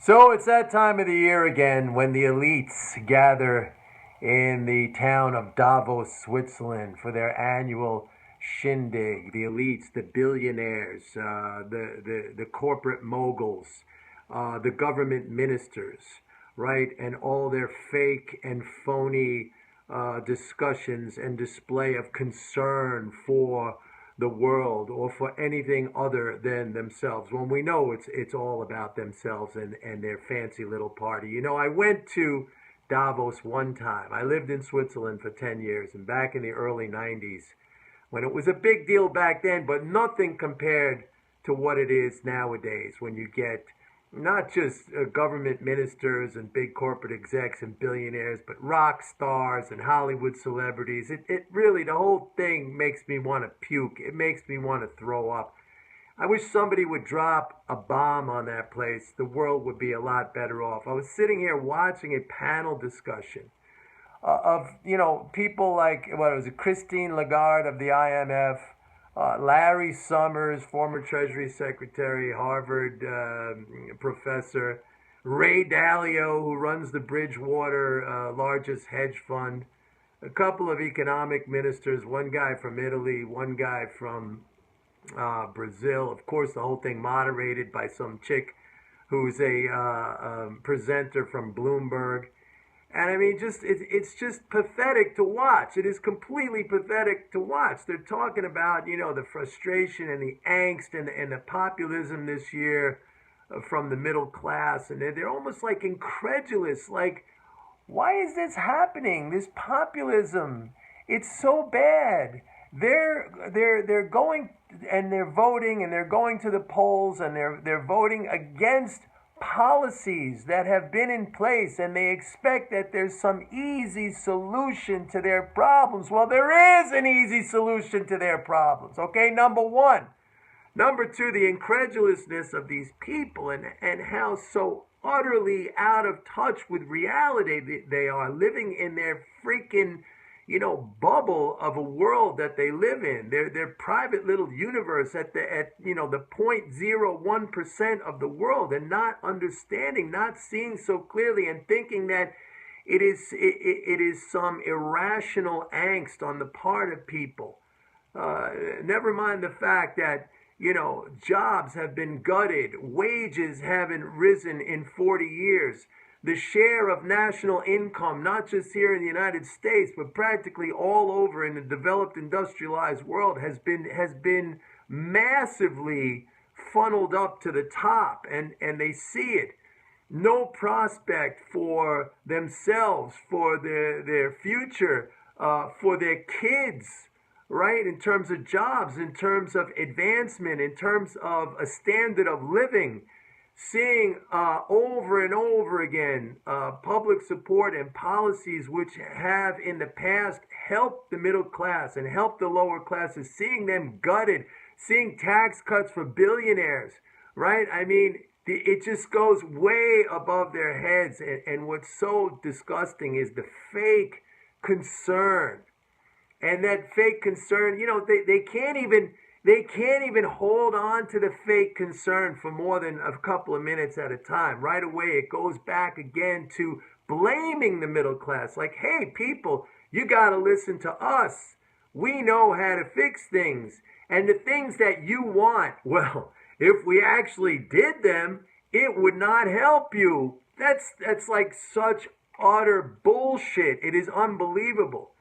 So it's that time of the year again when the elites gather in the town of Davos, Switzerland for their annual shindig. The elites, the billionaires, the corporate moguls, the government ministers, right? And all their fake and phony discussions and display of concern for the world or for anything other than themselves when we know it's all about themselves and their fancy little party. I went to Davos one time. I lived in Switzerland for 10 years and back in the early 90s when it was a big deal back then, but nothing compared to what it is nowadays when you get not just government ministers and big corporate execs and billionaires, but rock stars and Hollywood celebrities. It really, the whole thing makes me want to puke. It makes me want to throw up. I wish somebody would drop a bomb on that place. The world would be a lot better off. I was sitting here watching a panel discussion of people like what was it, Christine Lagarde of the IMF, Larry Summers, former Treasury Secretary, Harvard professor, Ray Dalio, who runs the Bridgewater largest hedge fund, a couple of economic ministers, one guy from Italy, one guy from Brazil. Of course, the whole thing moderated by some chick who's a presenter from Bloomberg. And I mean, it's just pathetic to watch. It is completely pathetic to watch. They're talking about, the frustration and the angst and the populism this year from the middle class. And they're almost like incredulous. Like, why is this happening? This populism. It's so bad. They're going and they're voting and they're going to the polls and they're voting against policies that have been in place, and they expect that there's some easy solution to their problems. Well, there is an easy solution to their problems, okay? Number one. Number two, the incredulousness of these people and how so utterly out of touch with reality they are, living in their freaking bubble of a world that they live in, their private little universe at the 0.01% of the world, and not understanding, not seeing so clearly, and thinking that it is some irrational angst on the part of people. Never mind the fact that jobs have been gutted, wages haven't risen in 40 years. The share of national income, not just here in the United States, but practically all over in the developed industrialized world, has been massively funneled up to the top, and they see it. No prospect for themselves, for their future, for their kids, right? In terms of jobs, in terms of advancement, in terms of a standard of living. Seeing over and over again public support and policies which have in the past helped the middle class and helped the lower classes, seeing them gutted, seeing tax cuts for billionaires, right? I mean, it just goes way above their heads. And what's so disgusting is the fake concern. And that fake concern, they can't even hold on to the fake concern for more than a couple of minutes at a time. Right away, it goes back again to blaming the middle class. Like, hey, people, you got to listen to us. We know how to fix things. And the things that you want, well, if we actually did them, it would not help you. That's like such utter bullshit. It is unbelievable.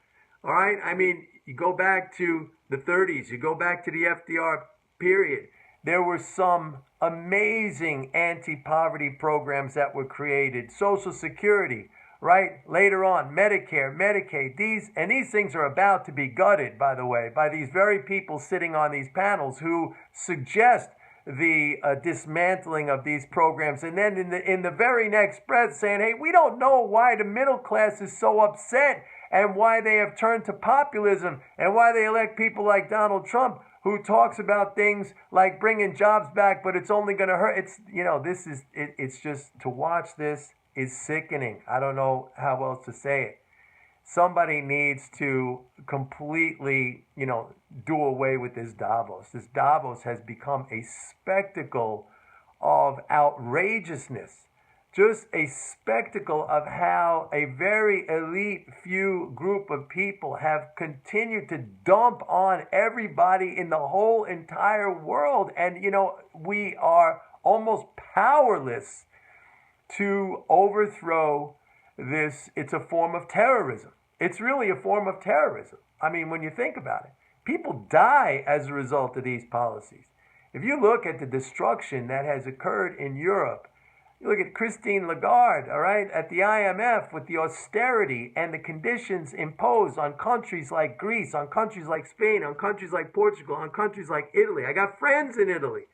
All right? I mean, you go back to the 30s, you go back to the FDR period. There were some amazing anti-poverty programs that were created. Social Security, right? Later on, Medicare, Medicaid. These things are about to be gutted, by the way, by these very people sitting on these panels who suggest the dismantling of these programs, and then in the very next breath saying, hey, we don't know why the middle class is so upset and why they have turned to populism and why they elect people like Donald Trump, who talks about things like bringing jobs back, but it's only going to hurt. It's just, to watch this is sickening. I don't know how else to say it. Somebody needs to completely, do away with this Davos. This Davos has become a spectacle of outrageousness. just a spectacle of how a very elite few group of people have continued to dump on everybody in the whole entire world. And, we are almost powerless to overthrow this. It's a form of terrorism. It's really a form of terrorism. I mean, when you think about it, people die as a result of these policies. If you look at the destruction that has occurred in Europe, you look at Christine Lagarde, all right, at the IMF with the austerity and the conditions imposed on countries like Greece, on countries like Spain, on countries like Portugal, on countries like Italy. I got friends in Italy.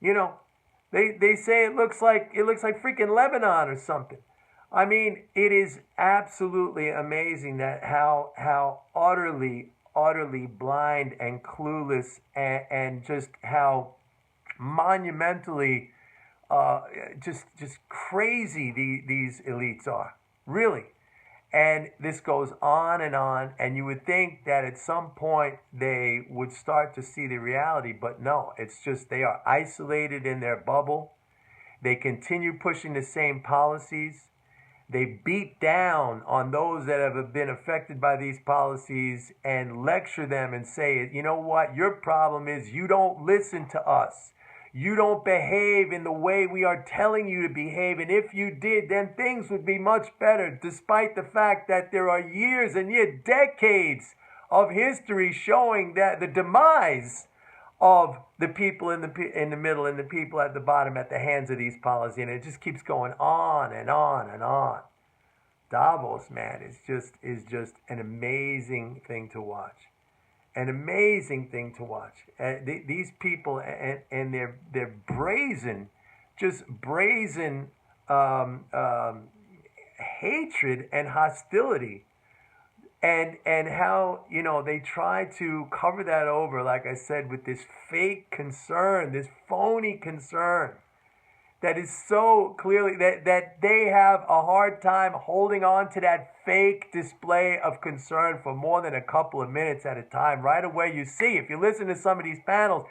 They say it looks like freaking Lebanon or something. I mean, it is absolutely amazing that how utterly blind and clueless and just how monumentally just crazy these elites are, really. And this goes on, and you would think that at some point they would start to see the reality, but no, it's just they are isolated in their bubble. They continue pushing the same policies. They beat down on those that have been affected by these policies and lecture them and say, you know what, your problem is you don't listen to us. You don't behave in the way we are telling you to behave. And if you did, then things would be much better, despite the fact that there are years and yet decades of history showing that the demise of the people in the middle and the people at the bottom at the hands of these policies. And it just keeps going on and on and on. Davos, man, is just an amazing thing to watch. An amazing thing to watch. These people and their brazen hatred and hostility, and how they try to cover that over, like I said, with this fake concern, this phony concern that is so clearly that they have a hard time holding on to that fake display of concern for more than a couple of minutes at a time. Right away, you see, if you listen to some of these panels,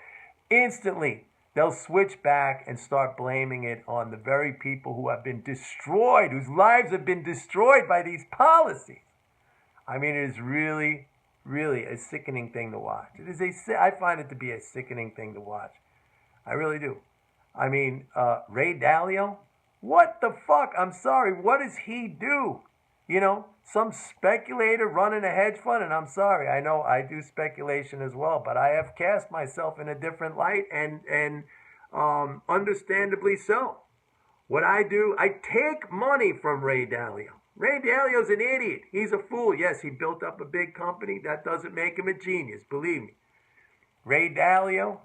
instantly they'll switch back and start blaming it on the very people who have been destroyed, whose lives have been destroyed by these policies. I mean, it is really, really a sickening thing to watch. I find it to be a sickening thing to watch. I really do. I mean, Ray Dalio, what the fuck? I'm sorry, what does he do? Some speculator running a hedge fund, and I'm sorry, I know I do speculation as well, but I have cast myself in a different light, and understandably so. What I do, I take money from Ray Dalio. Ray Dalio's an idiot. He's a fool. Yes, he built up a big company. That doesn't make him a genius, believe me. Ray Dalio,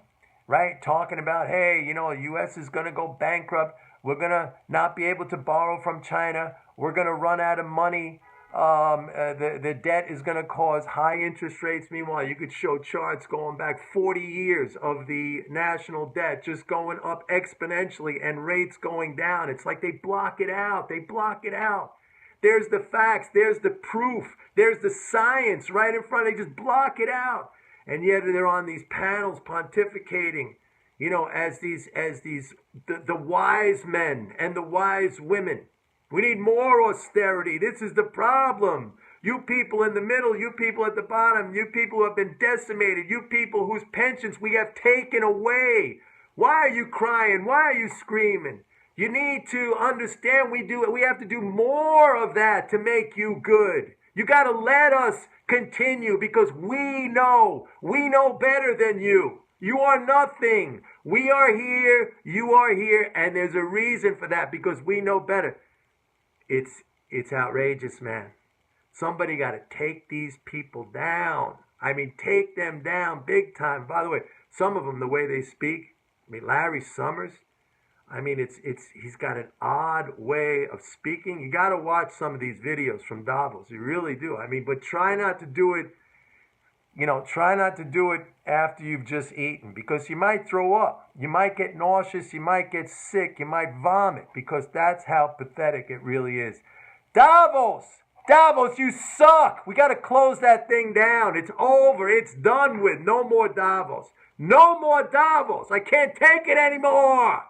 right, talking about, hey, the U.S. is going to go bankrupt. We're going to not be able to borrow from China. We're going to run out of money. The debt is going to cause high interest rates. Meanwhile, you could show charts going back 40 years of the national debt just going up exponentially and rates going down. It's like they block it out. They block it out. There's the facts. There's the proof. There's the science right in front. They just block it out. And yet they're on these panels pontificating, as the wise men and the wise women. We need more austerity. This is the problem. You people in the middle, you people at the bottom, you people who have been decimated, you people whose pensions we have taken away. Why are you crying? Why are you screaming? You need to understand we have to do more of that to make you good. You got to let us continue because we know better than you. You are nothing. We are here, you are here, and there's a reason for that because we know better. It's outrageous, man. Somebody got to take these people down. I mean, take them down big time. By the way, some of them, the way they speak, Larry Summers, he's got an odd way of speaking. You got to watch some of these videos from Davos. You really do. But try not to do it, try not to do it after you've just eaten because you might throw up. You might get nauseous. You might get sick. You might vomit because that's how pathetic it really is. Davos, you suck. We got to close that thing down. It's over. It's done with. No more Davos. No more Davos. I can't take it anymore.